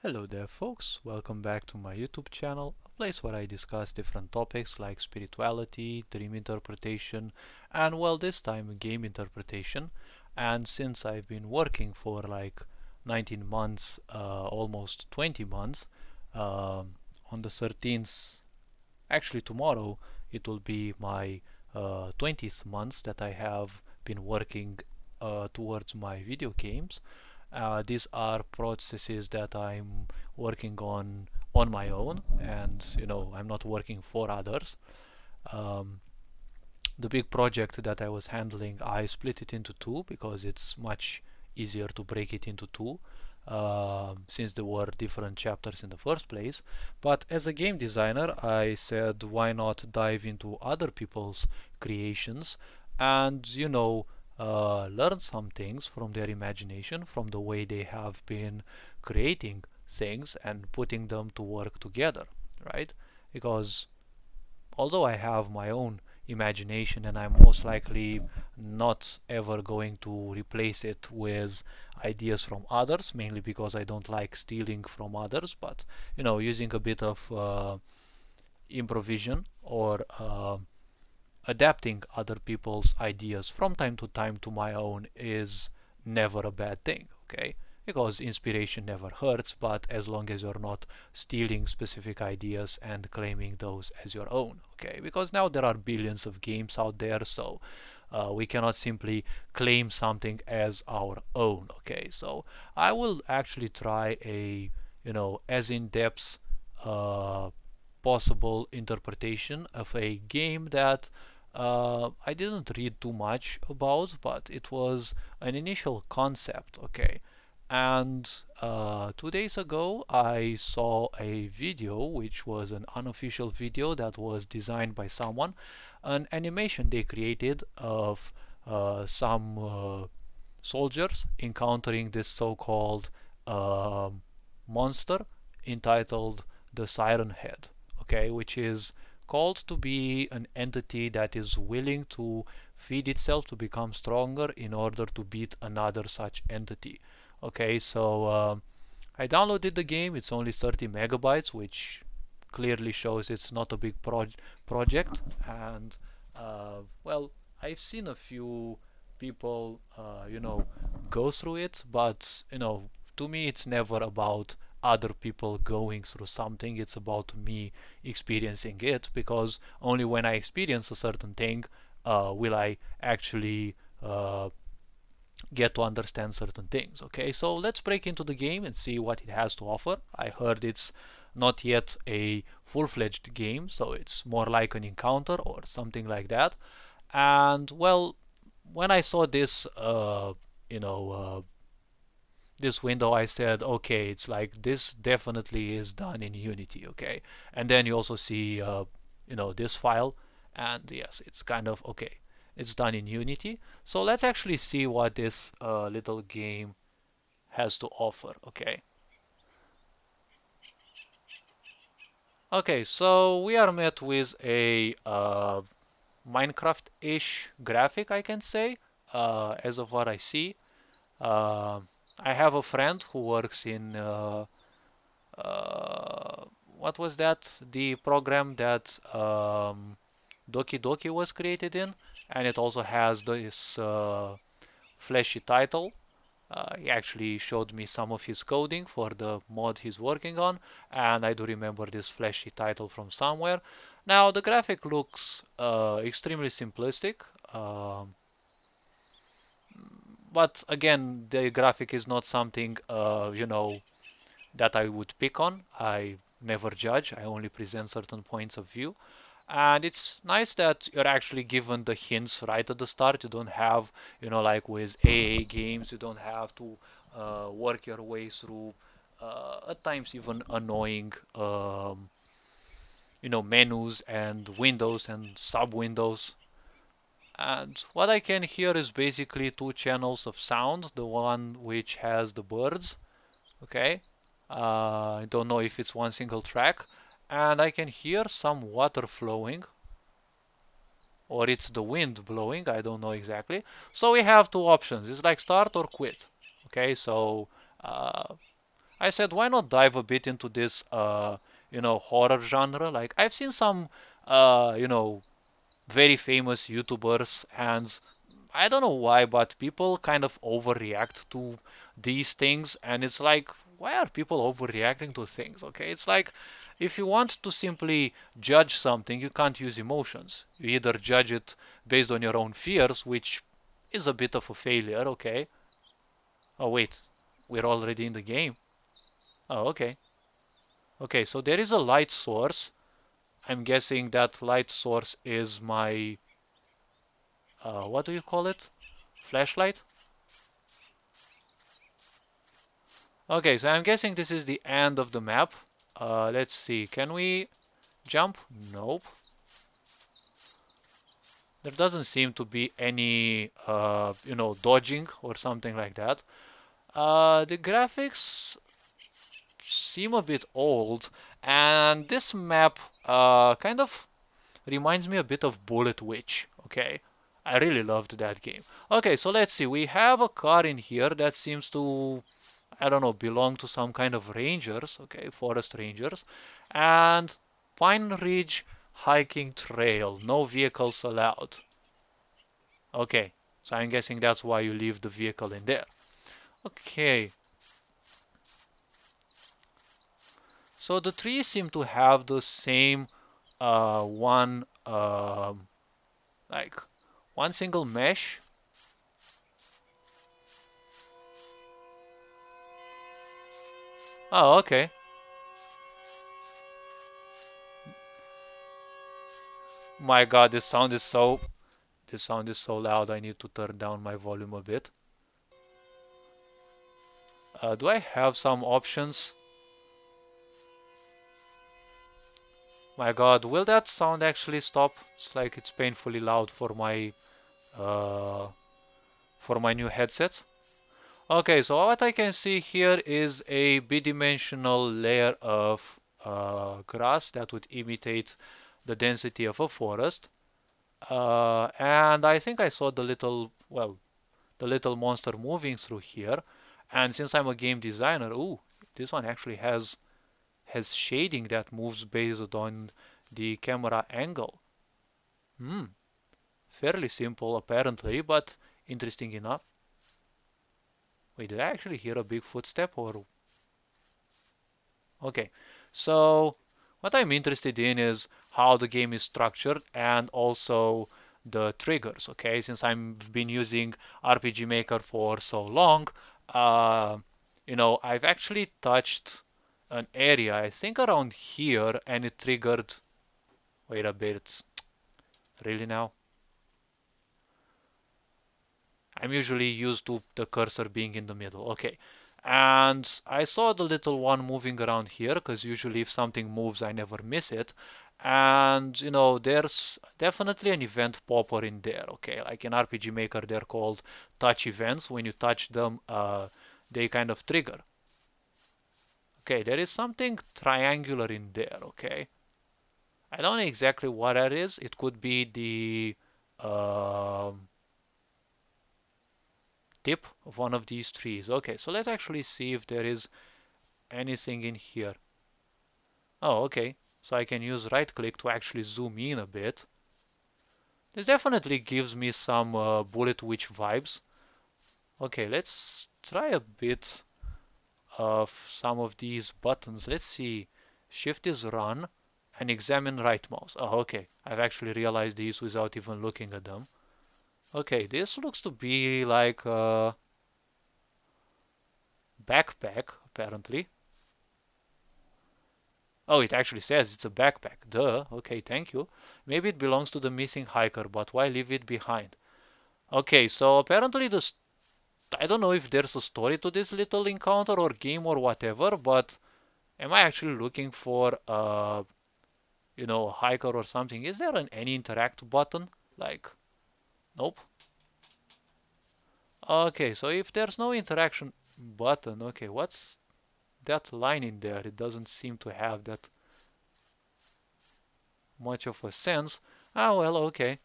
Hello there folks, welcome back to my YouTube channel, a place where I discuss different topics like spirituality, dream interpretation, and well this time game interpretation. And since I've been working for like 19 months, almost 20 months, on the 13th, actually tomorrow, it will be my 20th month that I have been working towards my video games. These are processes that I'm working on my own, and I'm not working for others. Um, the big project that I was handling, I split it into two because it's much easier to break it into two. Since there were different chapters in the first place. But as a game designer, I said, why not dive into other people's creations and, learn some things from their imagination, from the way they have been creating things and putting them to work together, right? Because although I have my own imagination and I'm most likely not ever going to replace it with ideas from others, mainly because I don't like stealing from others, but using a bit of improvisation or adapting other people's ideas from time to time to my own is never a bad thing, okay? Because inspiration never hurts, but as long as you're not stealing specific ideas and claiming those as your own, okay? Because now there are billions of games out there, so we cannot simply claim something as our own, okay? So I will actually try a, as in-depth possible interpretation of a game that I didn't read too much about, but it was an initial concept, okay. And 2 days ago, I saw a video, which was an unofficial video that was designed by someone, an animation they created of some soldiers encountering this so-called monster entitled the Siren Head, okay, which is called to be an entity that is willing to feed itself to become stronger in order to beat another such entity. Okay, so I downloaded the game. It's only 30 megabytes, which clearly shows it's not a big project. And well, I've seen a few people, go through it, but to me, it's never about other people going through something. It's about me experiencing it, because only when I experience a certain thing will I actually get to understand certain things. Okay, so let's break into the game and see what it has to offer. I heard it's not yet a full-fledged game, so it's more like an encounter or something like that. And well, when I saw this, you know, this window, I said, okay, it's like this definitely is done in Unity, okay. And then you also see, this file, and yes, it's kind of okay. It's done in Unity. So let's actually see what this little game has to offer, okay. Okay, so we are met with a Minecraft-ish graphic, I can say, as of what I see. Uh, I have a friend who works in uh, what was that? The program that Doki Doki was created in, and it also has this flashy title. He actually showed me some of his coding for the mod he's working on, and I do remember this flashy title from somewhere. Now the graphic looks extremely simplistic, but again, the graphic is not something that I would pick on. I never judge. I only present certain points of view. And it's nice that you're actually given the hints right at the start. You don't have, like with AA games, you don't have to work your way through at times even annoying, menus and windows and sub windows. And what I can hear is basically two channels of sound. The one which has the birds, okay. I don't know if it's one single track, and I can hear some water flowing, or it's the wind blowing, I don't know exactly. So we have two options. It's like start or quit. Okay, so uh, I said, why not dive a bit into this, horror genre? Like, I've seen some, very famous YouTubers, and I don't know why, but people kind of overreact to these things, and it's like, why are people overreacting to things? Okay, it's like if you want to simply judge something, you can't use emotions. You either judge it based on your own fears, which is a bit of a failure, okay? Oh, wait, we're already in the game. Oh, okay. Okay, so there is a light source. I'm guessing that light source is my, what do you call it? Flashlight? Okay, so I'm guessing this is the end of the map. Let's see, can we jump? Nope. There doesn't seem to be any, dodging or something like that. The graphics seem a bit old, and this map kind of reminds me a bit of Bullet Witch. Okay, I really loved that game. Okay, so let's see. We have a car in here that seems to, I don't know, belong to some kind of rangers. Okay, forest rangers. And Pine Ridge hiking trail. No vehicles allowed. Okay, so I'm guessing that's why you leave the vehicle in there. Okay, so the trees seem to have the same one like one single mesh. Oh, okay. My God, this sound is so loud. I need to turn down my volume a bit. Do I have some options? My God, will that sound actually stop? It's like it's painfully loud uh, for my new headset. Okay, so what I can see here is a bidimensional layer of grass that would imitate the density of a forest. And I think I saw the little monster moving through here. And since I'm a game designer, ooh, this one actually has shading that moves based on the camera angle. Hmm, fairly simple apparently, but interesting enough. Wait, did I actually hear a big footstep or? Okay, so what I'm interested in is how the game is structured and also the triggers. Okay, since I've been using RPG Maker for so long, uh, I've actually touched an area, I think around here, and it triggered. Wait a bit, really now? I'm usually used to the cursor being in the middle. Okay. And I saw the little one moving around here because usually if something moves, I never miss it. And there's definitely an event popper in there. Okay, like in RPG Maker, they're called touch events. When you touch them, they kind of trigger. Okay, there is something triangular in there. Okay, I don't know exactly what that is. It could be the um tip of one of these trees. Okay, so let's actually see if there is anything in here. Oh, okay. So I can use right click to actually zoom in a bit. This definitely gives me some Bullet Witch vibes. Okay, let's try a bit of some of these buttons. Let's see. Shift is run and examine right mouse. Oh, okay. I've actually realized these without even looking at them. Okay, this looks to be like a backpack, apparently. Oh, it actually says it's a backpack. Duh. Okay, thank you. Maybe it belongs to the missing hiker, but why leave it behind? Okay, so apparently I don't know if there's a story to this little encounter or game or whatever, but am I actually looking for a hiker or something? Is there an any interact button? Like, nope. Okay, so if there's no interaction button, okay, what's that line in there? It doesn't seem to have that much of a sense. Ah, well, okay.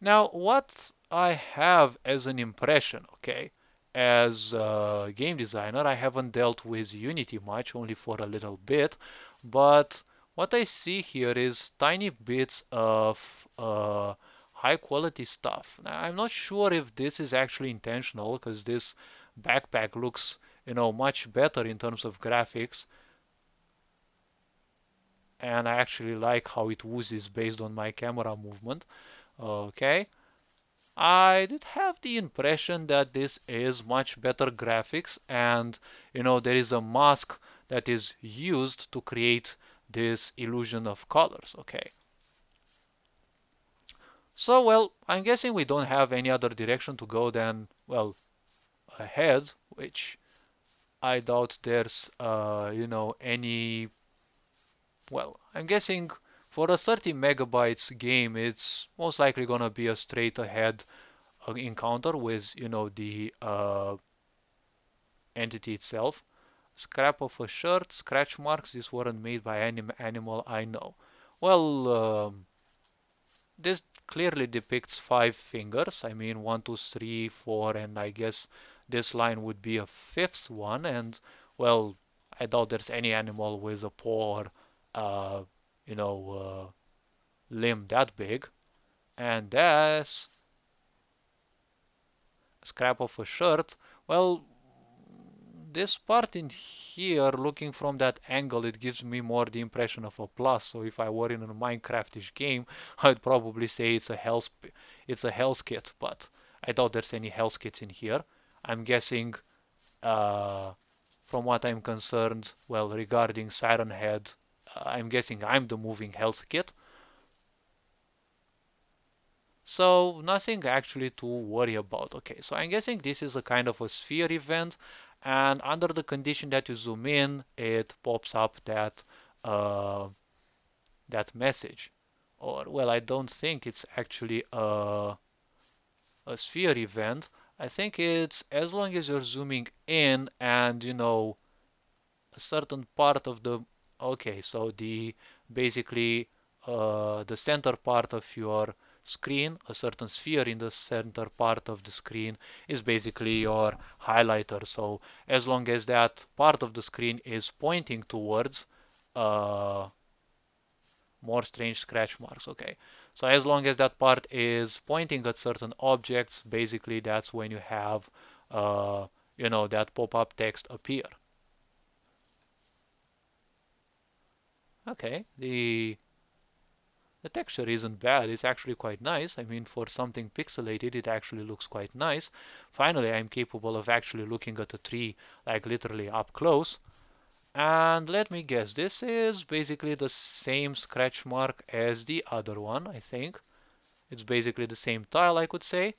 Now, what I have as an impression, okay, as a game designer, I haven't dealt with Unity much, only for a little bit, but what I see here is tiny bits of high quality stuff. Now, I'm not sure if this is actually intentional, because this backpack looks, much better in terms of graphics, and I actually like how it oozes based on my camera movement. Okay. I did have the impression that this is much better graphics, and there is a mask that is used to create this illusion of colors. Okay. So, well, I'm guessing we don't have any other direction to go than, well, ahead, which I doubt there's, any. Well, I'm guessing for a 30 megabytes game, it's most likely gonna be a straight ahead encounter with, the entity itself. Scrap of a shirt, scratch marks. These weren't made by any animal I know. Well, this clearly depicts five fingers. I mean, one, two, three, four, and I guess this line would be a fifth one. And well, I doubt there's any animal with a paw or, you know, limb that big. And that's a scrap of a shirt. Well, this part in here, looking from that angle, it gives me more the impression of a plus. So if I were in a Minecraftish game, I'd probably say it's a health kit, but I doubt there's any health kits in here. I'm guessing, uh, from what I'm concerned, well, regarding Siren Head, I'm guessing I'm the moving health kit. So nothing actually to worry about. Okay, so I'm guessing this is a kind of a sphere event, and under the condition that you zoom in, it pops up uh, that message. Or well, I don't think it's actually a sphere event. I think it's as long as you're zooming in and a certain part of the okay, so the basically the center part of your screen, a certain sphere in the center part of the screen is basically your highlighter. So as long as that part of the screen is pointing towards uh, more strange scratch marks. Okay, so as long as that part is pointing at certain objects, basically that's when you have that pop-up text appear. Okay, the texture isn't bad. It's actually quite nice. I mean, for something pixelated, it actually looks quite nice. Finally, I'm capable of actually looking at a tree, like literally up close. And let me guess, this is basically the same scratch mark as the other one, I think. It's basically the same tile, I could say.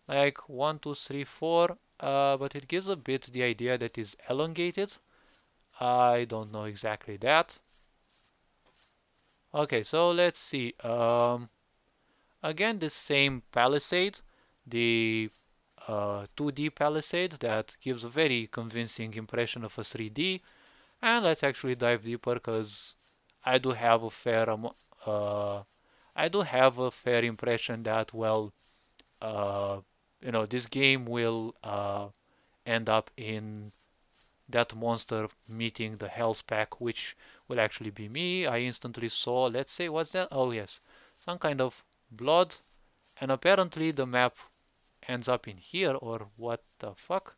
Like 1, 2, 3, 4. But it gives a bit the idea that is elongated. I don't know exactly that. Okay, so let's see. Again, the same palisade, the 2D palisade that gives a very convincing impression of a 3D. And let's actually dive deeper because I do have a fair uh, I do have a fair impression that well, uh, this game will end up in that monster meeting the health pack, which will actually be me. I instantly saw, let's say, what's that? Oh yes, some kind of blood, and apparently the map ends up in here, or what the fuck?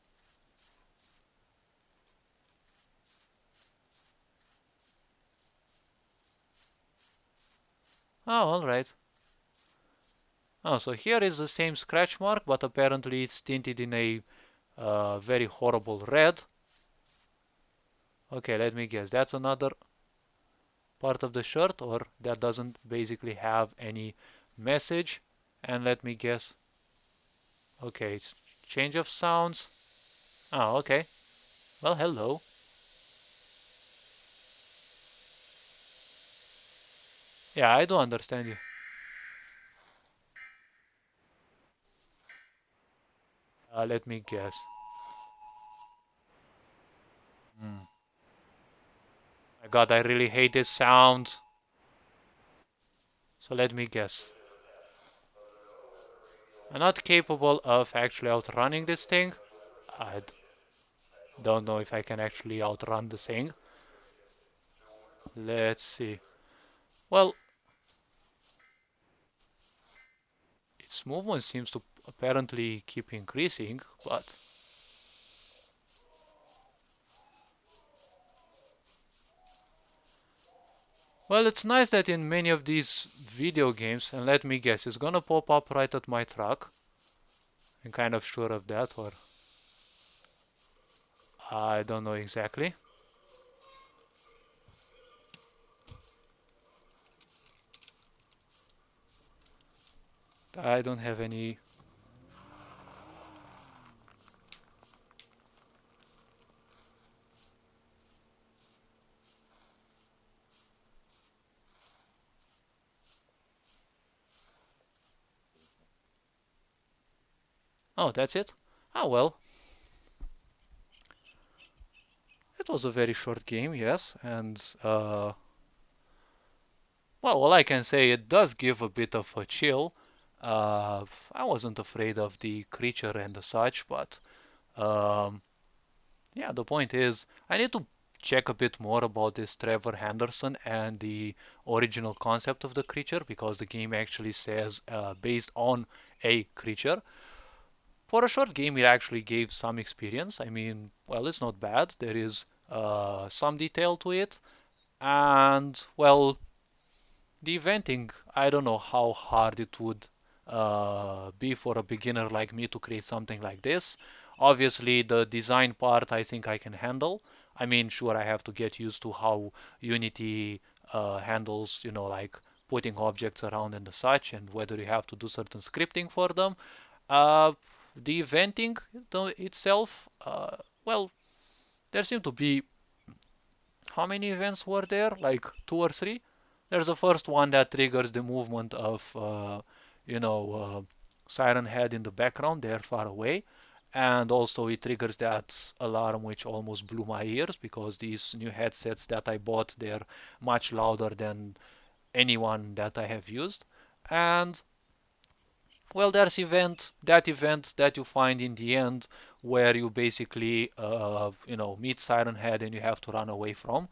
Oh, alright. Oh, so here is the same scratch mark, but apparently it's tinted in a very horrible red. Okay, let me guess. That's another part of the shirt, or that doesn't basically have any message. And let me guess. Okay, it's change of sounds. Oh, okay. Well, hello. Yeah, I do understand you. Let me guess. Hmm. My God, I really hate this sound. So let me guess. I'm not capable of actually outrunning this thing. I don't know if I can actually outrun the thing. Let's see. Well, its movement seems to apparently keep increasing, but well, it's nice that in many of these video games, and let me guess, it's gonna pop up right at my truck. I'm kind of sure of that, or I don't know exactly. I don't have any. Oh, that's it? Ah, well, it was a very short game, yes, and well, all I can say, it does give a bit of a chill. I wasn't afraid of the creature and the such, but um, yeah, the point is, I need to check a bit more about this Trevor Henderson and the original concept of the creature because the game actually says based on a creature. For a short game, it actually gave some experience. I mean, well, it's not bad. There is some detail to it, and well, the eventing, I don't know how hard it would be for a beginner like me to create something like this. Obviously, the design part I think I can handle. I mean, sure, I have to get used to how Unity handles, like putting objects around and such, and whether you have to do certain scripting for them. Uh, the eventing itself, well, there seem to be how many events were there? Like two or three? There's the first one that triggers the movement of, you know, Siren Head in the background, there far away. And also it triggers that alarm which almost blew my ears because these new headsets that I bought, they're much louder than anyone that I have used. And well, there's event that you find in the end where you basically, meet Siren Head and you have to run away from.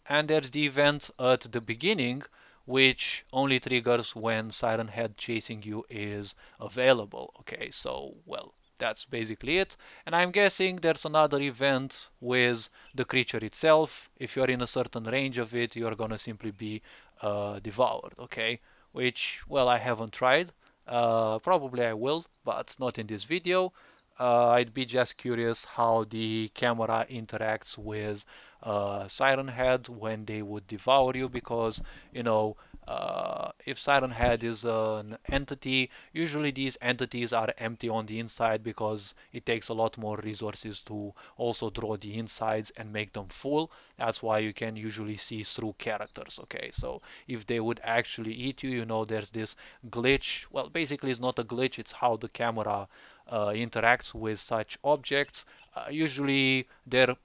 And there's the event at the beginning, which only triggers when Siren Head chasing you is available. Okay, so, well, that's basically it. And I'm guessing there's another event with the creature itself. If you're in a certain range of it, you're gonna simply be devoured. Okay, which, well, I haven't tried. Probably I will, but not in this video. I'd be just curious how the camera interacts with Siren Head when they would devour you because, if Siren Head is an entity, usually these entities are empty on the inside because it takes a lot more resources to also draw the insides and make them full. That's why you can usually see through characters. Okay, so if they would actually eat you, there's this glitch. Well, basically, it's not a glitch, it's how the camera interacts with such objects. Usually, their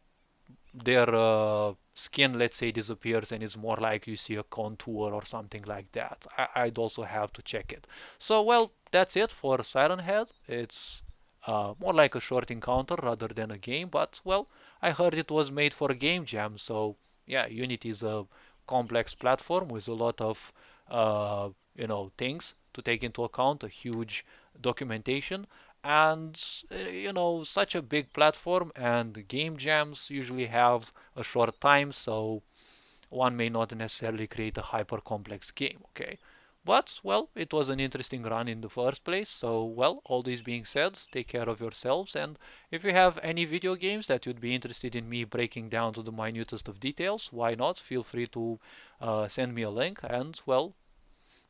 skin, let's say, disappears and it's more like you see a contour or something like that. I'd also have to check it. So, well, that's it for Siren Head. It's more like a short encounter rather than a game, but, well, I heard it was made for a game jam, so yeah, Unity is a complex platform with a lot of, things to take into account, a huge documentation, and such a big platform and game jams usually have a short time, so one may not necessarily create a hyper complex game. Okay, but well, it was an interesting run in the first place. So, well, all this being said, take care of yourselves, and if you have any video games that you'd be interested in me breaking down to the minutest of details, why not? Feel free to send me a link, and well,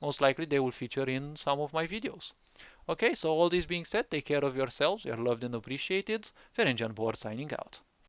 most likely they will feature in some of my videos. Okay, so all this being said, take care of yourselves. You're loved and appreciated. Ferencan Board signing out.